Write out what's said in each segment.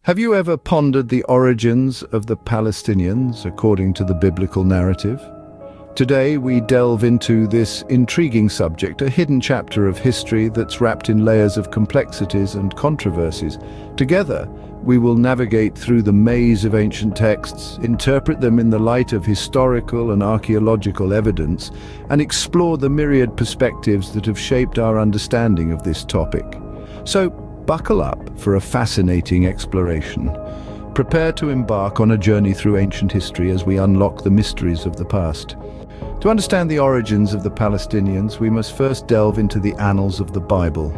Have you ever pondered the origins of the Palestinians according to the biblical narrative? Today we delve into this intriguing subject, a hidden chapter of history that's wrapped in layers of complexities and controversies. Together, we will navigate through the maze of ancient texts, interpret them in the light of historical and archaeological evidence, and explore the myriad perspectives that have shaped our understanding of this topic. So, buckle up for a fascinating exploration. Prepare to embark on a journey through ancient history as we unlock the mysteries of the past. To understand the origins of the Palestinians, we must first delve into the annals of the Bible.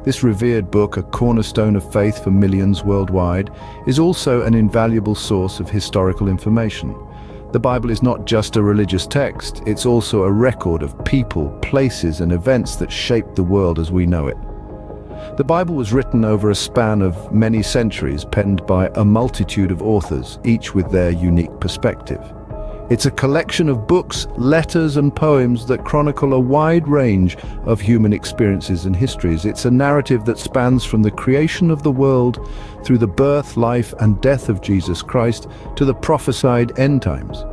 This revered book, a cornerstone of faith for millions worldwide, is also an invaluable source of historical information. The Bible is not just a religious text, it's also a record of people, places, and events that shaped the world as we know it. The Bible was written over a span of many centuries, penned by a multitude of authors, each with their unique perspective. It's a collection of books, letters, and poems that chronicle a wide range of human experiences and histories. It's a narrative that spans from the creation of the world through the birth, life, and death of Jesus Christ to the prophesied end times.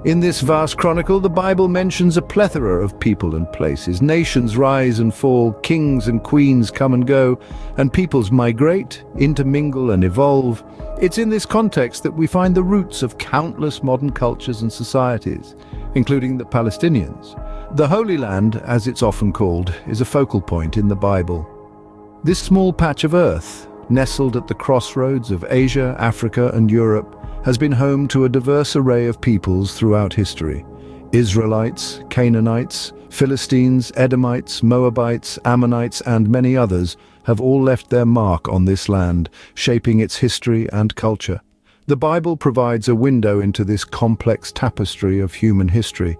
In this vast chronicle, the Bible mentions a plethora of people and places. Nations rise and fall, kings and queens come and go, and peoples migrate, intermingle, and evolve. It's in this context that we find the roots of countless modern cultures and societies, including the Palestinians. The Holy Land, as it's often called, is a focal point in the Bible. This small patch of earth, nestled at the crossroads of Asia, Africa, and Europe, has been home to a diverse array of peoples throughout history. Israelites, Canaanites, Philistines, Edomites, Moabites, Ammonites, and many others have all left their mark on this land, shaping its history and culture. The Bible provides a window into this complex tapestry of human history.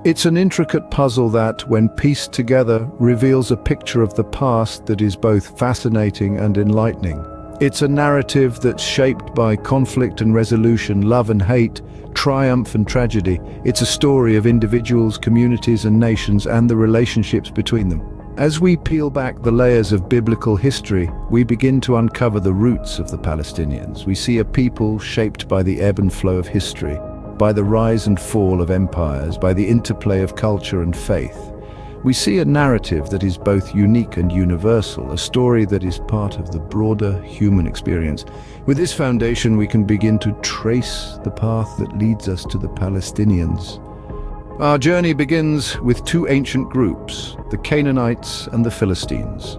It's an intricate puzzle that, when pieced together, reveals a picture of the past that is both fascinating and enlightening. It's a narrative that's shaped by conflict and resolution, love and hate, triumph and tragedy. It's a story of individuals, communities, and nations, and the relationships between them. As we peel back the layers of biblical history, we begin to uncover the roots of the Palestinians. We see a people shaped by the ebb and flow of history, by the rise and fall of empires, by the interplay of culture and faith. We see a narrative that is both unique and universal, a story that is part of the broader human experience. With this foundation, we can begin to trace the path that leads us to the Palestinians. Our journey begins with two ancient groups, the Canaanites and the Philistines.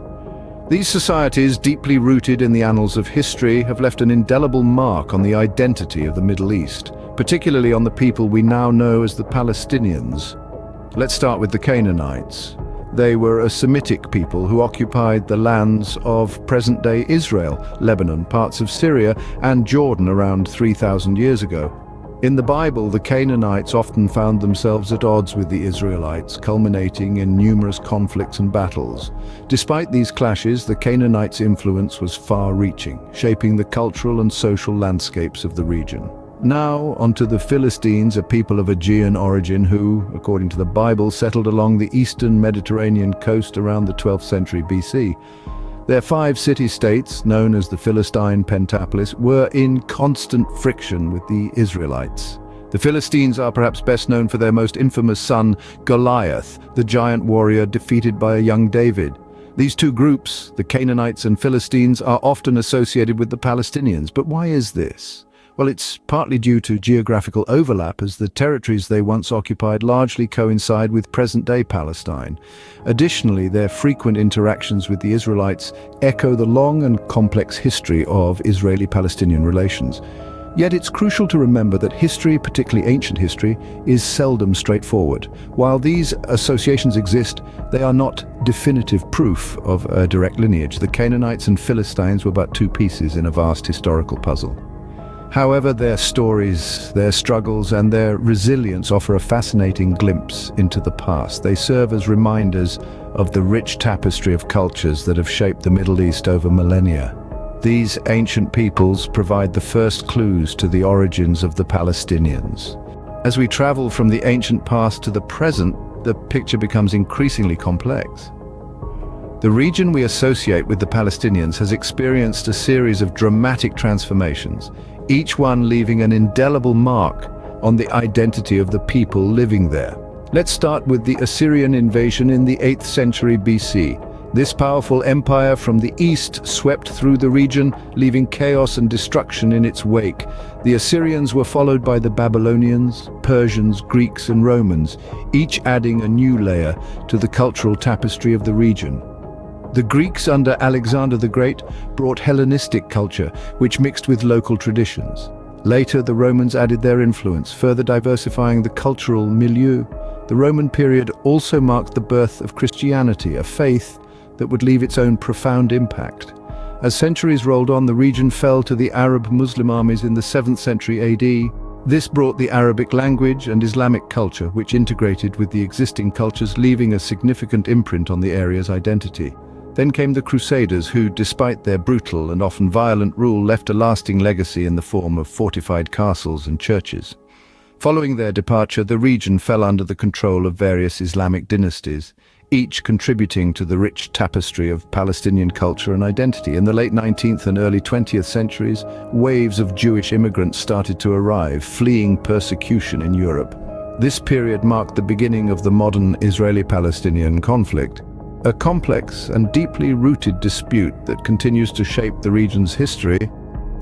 These societies, deeply rooted in the annals of history, have left an indelible mark on the identity of the Middle East, particularly on the people we now know as the Palestinians. Let's start with the Canaanites. They were a Semitic people who occupied the lands of present-day Israel, Lebanon, parts of Syria, and Jordan around 3,000 years ago. In the Bible, the Canaanites often found themselves at odds with the Israelites, culminating in numerous conflicts and battles. Despite these clashes, the Canaanites' influence was far-reaching, shaping the cultural and social landscapes of the region. Now, onto the Philistines, a people of Aegean origin who, according to the Bible, settled along the eastern Mediterranean coast around the 12th century BC. Their 5 city-states, known as the Philistine Pentapolis, were in constant friction with the Israelites. The Philistines are perhaps best known for their most infamous son, Goliath, the giant warrior defeated by a young David. These two groups, the Canaanites and Philistines, are often associated with the Palestinians. But why is this? Well, it's partly due to geographical overlap, as the territories they once occupied largely coincide with present-day Palestine. Additionally, their frequent interactions with the Israelites echo the long and complex history of Israeli-Palestinian relations. Yet it's crucial to remember that history, particularly ancient history, is seldom straightforward. While these associations exist, they are not definitive proof of a direct lineage. The Canaanites and Philistines were but two pieces in a vast historical puzzle. However, their stories, their struggles, and their resilience offer a fascinating glimpse into the past. They serve as reminders of the rich tapestry of cultures that have shaped the Middle East over millennia. These ancient peoples provide the first clues to the origins of the Palestinians. As we travel from the ancient past to the present, the picture becomes increasingly complex. The region we associate with the Palestinians has experienced a series of dramatic transformations, each one leaving an indelible mark on the identity of the people living there. Let's start with the Assyrian invasion in the 8th century BC. This powerful empire from the east swept through the region, leaving chaos and destruction in its wake. The Assyrians were followed by the Babylonians, Persians, Greeks, and Romans, each adding a new layer to the cultural tapestry of the region. The Greeks under Alexander the Great brought Hellenistic culture, which mixed with local traditions. Later, the Romans added their influence, further diversifying the cultural milieu. The Roman period also marked the birth of Christianity, a faith that would leave its own profound impact. As centuries rolled on, the region fell to the Arab Muslim armies in the 7th century AD. This brought the Arabic language and Islamic culture, which integrated with the existing cultures, leaving a significant imprint on the area's identity. Then came the Crusaders who, despite their brutal and often violent rule, left a lasting legacy in the form of fortified castles and churches. Following their departure, the region fell under the control of various Islamic dynasties, each contributing to the rich tapestry of Palestinian culture and identity. In the late 19th and early 20th centuries, waves of Jewish immigrants started to arrive, fleeing persecution in Europe. This period marked the beginning of the modern Israeli-Palestinian conflict, a complex and deeply rooted dispute that continues to shape the region's history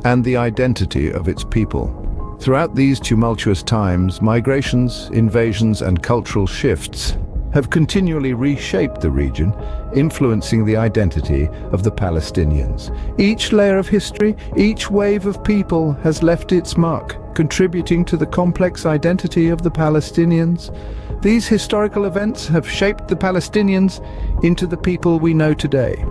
and the identity of its people. Throughout these tumultuous times, migrations, invasions, and cultural shifts have continually reshaped the region, influencing the identity of the Palestinians. Each layer of history, each wave of people has left its mark, contributing to the complex identity of the Palestinians. These historical events have shaped the Palestinians into the people we know today.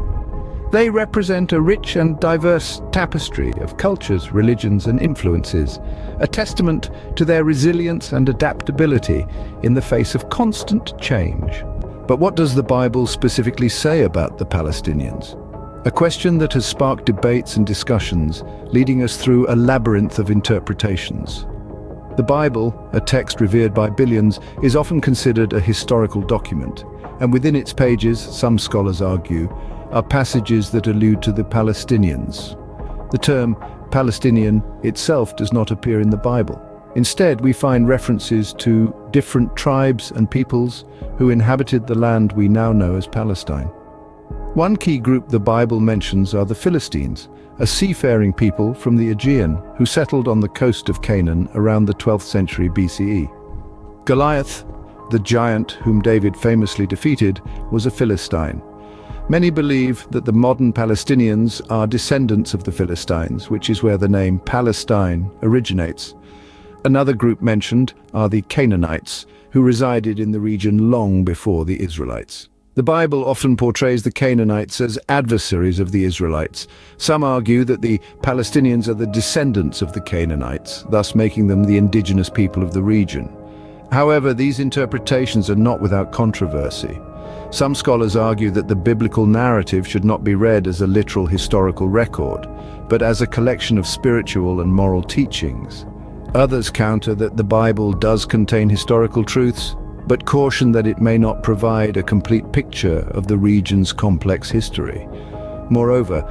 They represent a rich and diverse tapestry of cultures, religions, and influences, a testament to their resilience and adaptability in the face of constant change. But what does the Bible specifically say about the Palestinians? A question that has sparked debates and discussions, leading us through a labyrinth of interpretations. The Bible, a text revered by billions, is often considered a historical document, and within its pages, some scholars argue, are passages that allude to the Palestinians. The term Palestinian itself does not appear in the Bible. Instead, we find references to different tribes and peoples who inhabited the land we now know as Palestine. One key group the Bible mentions are the Philistines, a seafaring people from the Aegean who settled on the coast of Canaan around the 12th century BCE. Goliath, the giant whom David famously defeated, was a Philistine. Many believe that the modern Palestinians are descendants of the Philistines, which is where the name Palestine originates. Another group mentioned are the Canaanites, who resided in the region long before the Israelites. The Bible often portrays the Canaanites as adversaries of the Israelites. Some argue that the Palestinians are the descendants of the Canaanites, thus making them the indigenous people of the region. However, these interpretations are not without controversy. Some scholars argue that the biblical narrative should not be read as a literal historical record, but as a collection of spiritual and moral teachings. Others counter that the Bible does contain historical truths, but caution that it may not provide a complete picture of the region's complex history. Moreover,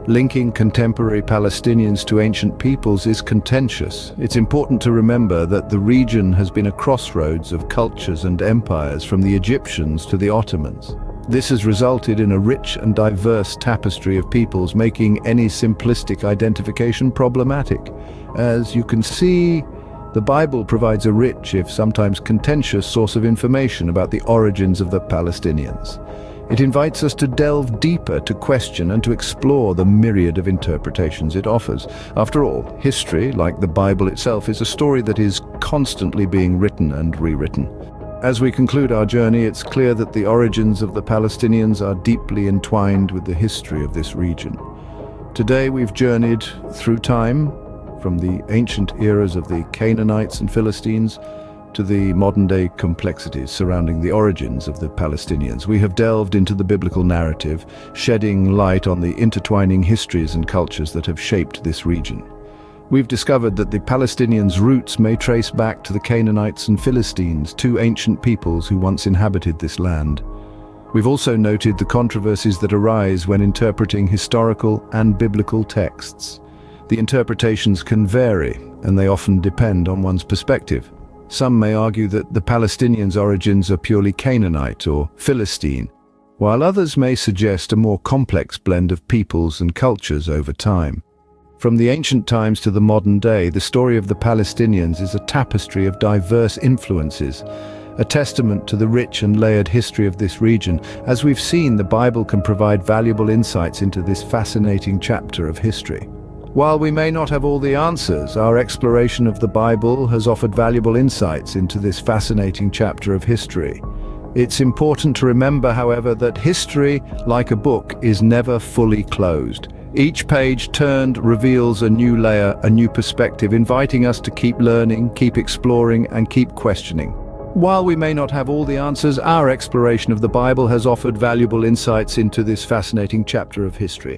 linking contemporary Palestinians to ancient peoples is contentious. It's important to remember that the region has been a crossroads of cultures and empires, from the Egyptians to the Ottomans. This has resulted in a rich and diverse tapestry of peoples, making any simplistic identification problematic. As you can see, the Bible provides a rich, if sometimes contentious, source of information about the origins of the Palestinians. It invites us to delve deeper, to question and to explore the myriad of interpretations it offers. After all, history, like the Bible itself, is a story that is constantly being written and rewritten. As we conclude our journey, it's clear that the origins of the Palestinians are deeply entwined with the history of this region. Today we've journeyed through time, from the ancient eras of the Canaanites and Philistines to the modern-day complexities surrounding the origins of the Palestinians. We have delved into the biblical narrative, shedding light on the intertwining histories and cultures that have shaped this region. We've discovered that the Palestinians' roots may trace back to the Canaanites and Philistines, two ancient peoples who once inhabited this land. We've also noted the controversies that arise when interpreting historical and biblical texts. The interpretations can vary, and they often depend on one's perspective. Some may argue that the Palestinians' origins are purely Canaanite or Philistine, while others may suggest a more complex blend of peoples and cultures over time. From the ancient times to the modern day, the story of the Palestinians is a tapestry of diverse influences, a testament to the rich and layered history of this region. As we've seen, the Bible can provide valuable insights into this fascinating chapter of history. While we may not have all the answers, our exploration of the Bible has offered valuable insights into this fascinating chapter of history. It's important to remember, however, that history, like a book, is never fully closed. Each page turned reveals a new layer, a new perspective, inviting us to keep learning, keep exploring, and keep questioning. While we may not have all the answers, our exploration of the Bible has offered valuable insights into this fascinating chapter of history.